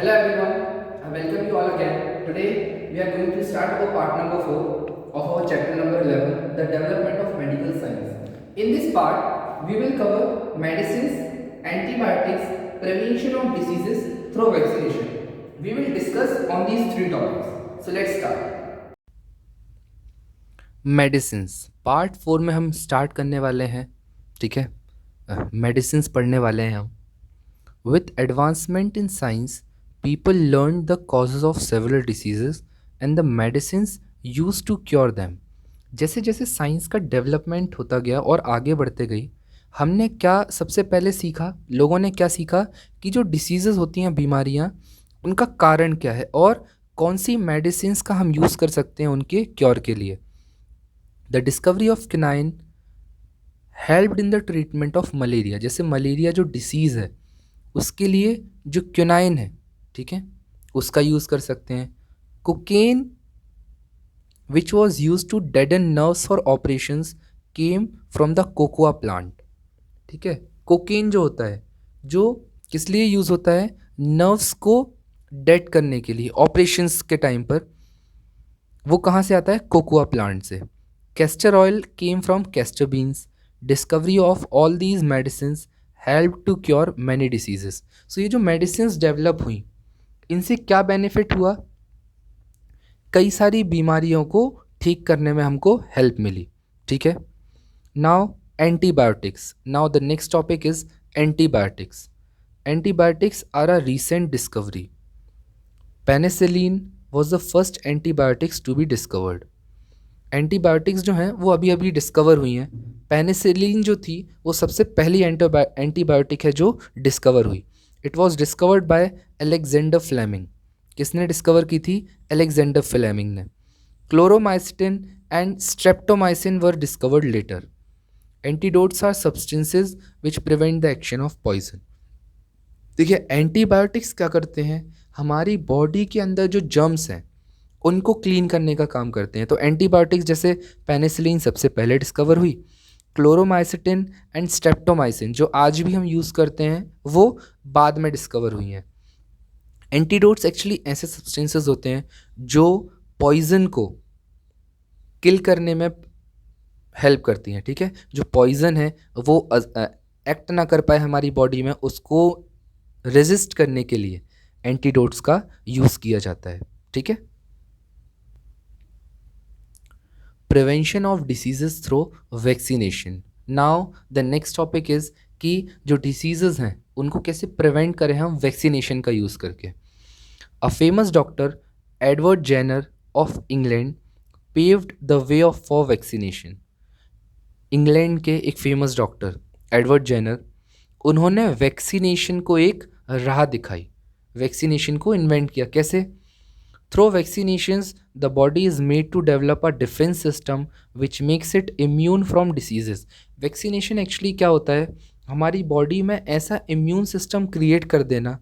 Hello everyone, I welcome you all again. Today we are going to start our part number 4 of our chapter number 11, the development of medical science. In this part, we will cover medicines, antibiotics, prevention of diseases through vaccination. We will discuss on these three topics. So let's start. Medicines part 4 में हम start करने वाले हैं। ठीक है, medicines पढ़ने वाले हैं हम। With advancement in science people learn the causes of several diseases and the medicines use to cure them. जैसे जैसे साइंस का डेवलपमेंट होता गया और आगे बढ़ते गई, हमने क्या सबसे पहले सीखा, लोगों ने क्या सीखा कि जो डिसीजेस होती हैं, बीमारियाँ, उनका कारण क्या है और कौन सी मेडिसिन्स का हम यूज़ कर सकते हैं उनके क्योर के लिए। The discovery of quinine helped in the treatment of malaria. जैसे मलेरिया जो डिसीज़ है उसके लिए जो क्यूनाइन है, ठीक है, उसका यूज़ कर सकते हैं। Cocaine which was use to deaden nerves for operations came from the cocoa plant. ठीक है, कोकेन जो होता है, जो किस लिए यूज़ होता है, नर्व्स को डेड करने के लिए ऑपरेशंस के टाइम पर, वो कहाँ से आता है, कोकोआ प्लांट से। Castor oil came from castor beans. Discovery of all these medicine help to cure many diseases. So ये जो मेडिसिन डेवलप हुई, इनसे क्या बेनिफिट हुआ, कई सारी बीमारियों को ठीक करने में हमको हेल्प मिली। ठीक है, now antibiotics. Now the next topic is antibiotics. Antibiotics are a recent discovery. Penicillin was the first antibiotics to be discovered. Antibiotics जो हैं वो अभी अभी डिस्कवर हुई हैं। पेनिसिलिन जो थी वो सबसे पहली एंटीबायोटिक है जो डिस्कवर हुई। It was discovered by Alexander Fleming. किसने डिस्कवर की थी, अलेक्जेंडर फ्लेमिंग ने। Chloromycetin and streptomycin were discovered later. Antidotes are substances which prevent the action of poison. देखिए, एंटीबायोटिक्स क्या करते हैं, हमारी बॉडी के अंदर जो जर्म्स हैं उनको क्लीन करने का काम करते हैं। तो एंटीबायोटिक्स जैसे पेनिसिलिन सबसे पहले डिस्कवर हुई, क्लोरोमाइसिटिन एंड स्ट्रेप्टोमाइसिन जो आज भी हम यूज़ करते हैं वो बाद में डिस्कवर हुई हैं। एंटीडोट्स एक्चुअली ऐसे सब्सटेंसेस होते हैं जो पॉइजन को किल करने में हेल्प करती हैं। ठीक है, जो पॉइजन है वो एक्ट ना कर पाए हमारी बॉडी में, उसको रेजिस्ट करने के लिए एंटीडोट्स का यूज़ किया जाता है। ठीक है, prevention of diseases through vaccination. Now the next topic is कि जो डिसीजेस हैं उनको कैसे प्रिवेंट करें हम वैक्सीनेशन का यूज़ करके। A famous doctor Edward Jenner of England paved the way of for vaccination. England के एक फेमस डॉक्टर एडवर्ड जेनर, उन्होंने वैक्सीनेशन को एक राह दिखाई, वैक्सीनेशन को इन्वेंट किया। कैसे, through vaccinations the body is made to develop a defence system which makes it immune from diseases. Vaccination actually क्या होता है, हमारी बॉडी में ऐसा इम्यून सिस्टम क्रिएट कर देना,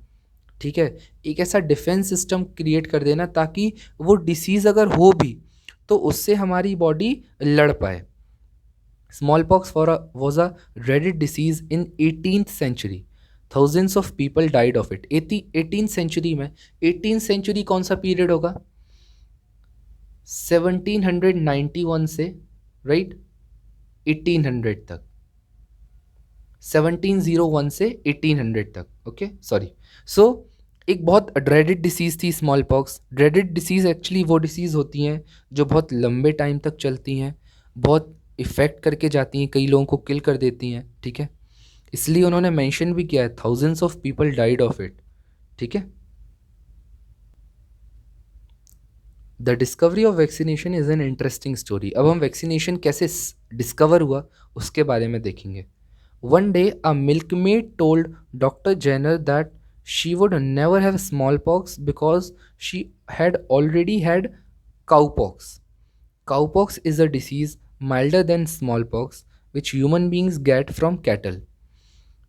ठीक है, एक ऐसा डिफेंस सिस्टम क्रिएट कर देना ताकि वो डिसीज़ अगर हो भी तो उससे हमारी बॉडी लड़ पाए। Smallpox was a dreaded disease in 18th century. Thousands of people died of it. 18th century में, 18th century कौन सा पीरियड होगा, 1791 से राइट 1800 तक, 1701 से 1800 तक। Okay, sorry. सो एक बहुत ड्रेडेड डिसीज़ थी small pox. Dreaded disease actually वो डिसीज़ होती हैं जो बहुत लंबे टाइम तक चलती हैं, बहुत इफ़ेक्ट करके जाती हैं, कई लोगों को किल कर देती हैं। ठीक है, इसलिए उन्होंने मेंशन भी किया है thousands of people died of it. ठीक है, the discovery of vaccination is an interesting story. अब हम वैक्सीनेशन कैसे डिस्कवर हुआ उसके बारे में देखेंगे। One day a milkmaid told doctor Jenner that she would never have smallpox because she had already had cowpox. Cowpox is a disease milder than smallpox which human beings get from cattle.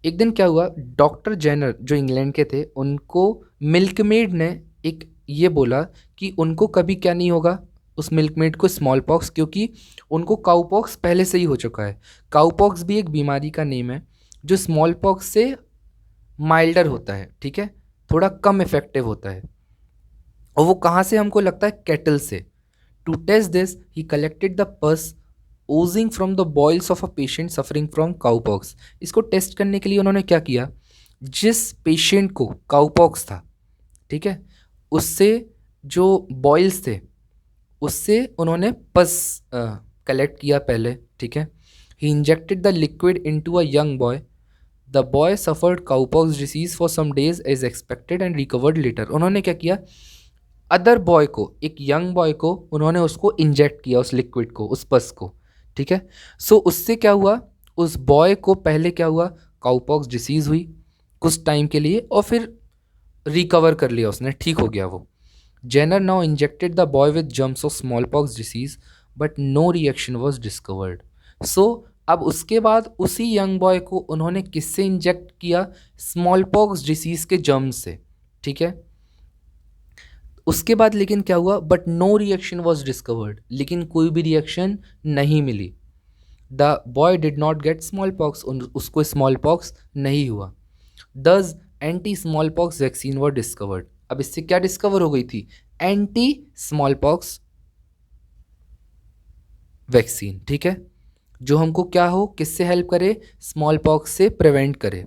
एक दिन क्या हुआ, doctor Jenner जो England के थे, उनको milkmaid ने एक ये बोला कि उनको कभी क्या नहीं होगा, उस मिल्कमेड को स्मॉल पॉक्स, क्योंकि उनको काउपॉक्स पहले से ही हो चुका है। काउपॉक्स भी एक बीमारी का नेम है जो स्मॉल पॉक्स से माइल्डर होता है। ठीक है, थोड़ा कम इफेक्टिव होता है। और वो कहाँ से हमको लगता है? कैटल से। To test this he collected the pus oozing from the boils of a patient suffering from cowpox. इसको टेस्ट करने के लिए उन्होंने क्या किया, जिस पेशेंट को काउपॉक्स था, ठीक है, उससे जो बॉइल्स थे उससे उन्होंने पस कलेक्ट किया पहले, ठीक है। He injected the liquid into a young boy. The boy suffered cowpox disease for some days as expected and recovered later. उन्होंने क्या किया, अदर बॉय को, एक यंग बॉय को उन्होंने उसको इंजेक्ट किया, उस लिक्विड को, उस पस को, ठीक है। सो उससे क्या हुआ, उस बॉय को पहले क्या हुआ, काउपॉक्स डिसीज हुई कुछ टाइम के लिए और फिर रिकवर कर लिया उसने, ठीक हो गया वो। Jenner now injected the boy with germs of small pox disease but no reaction was discovered. So अब उसके बाद उसी यंग बॉय को उन्होंने किससे इंजेक्ट किया, स्मॉल पॉक्स डिसीज के जर्म्स से, ठीक है। उसके बाद लेकिन क्या हुआ, but no reaction was discovered, लेकिन कोई भी रिएक्शन नहीं मिली। The boy did not get small pox, उसको स्मॉल पॉक्स नहीं हुआ। Thus anti small pox vaccine were discovered. अब इससे क्या डिस्कवर हो गई थी, एंटी स्मॉल पॉक्स वैक्सीन, ठीक है, जो हमको क्या हो, किससे हेल्प करे, स्मॉल पॉक्स से प्रिवेंट करे।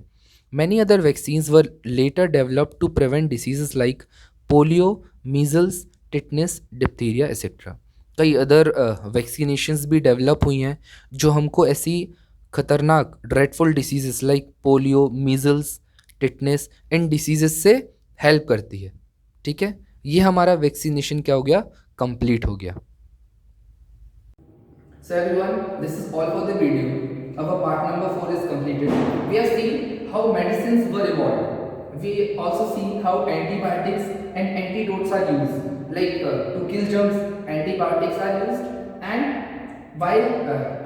Many other vaccines were later developed to prevent diseases like polio, measles, tetanus, diphtheria etcetera. कई अदर वैक्सीनेशंस भी डेवलप हुई हैं जो हमको ऐसी खतरनाक dreadful diseases like polio, measles, tetanus, इन डिसीजेस से हेल्प करती है, ठीक है। ये हमारा वैक्सीनेशन क्या हो गया, कंप्लीट हो गया। So everyone, this is all for the video. Our part number 4 is completed. We have seen how medicines were evolved. We also see how antibiotics and antidotes are used. Like to kill germs, antibiotics are used, and while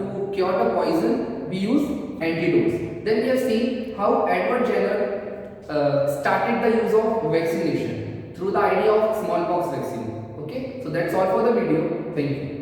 to cure the poison, we use antidotes. Then we have seen how Edward Jenner started the use of vaccination through the idea of smallpox vaccine. Okay, so that's all for the video. Thank you.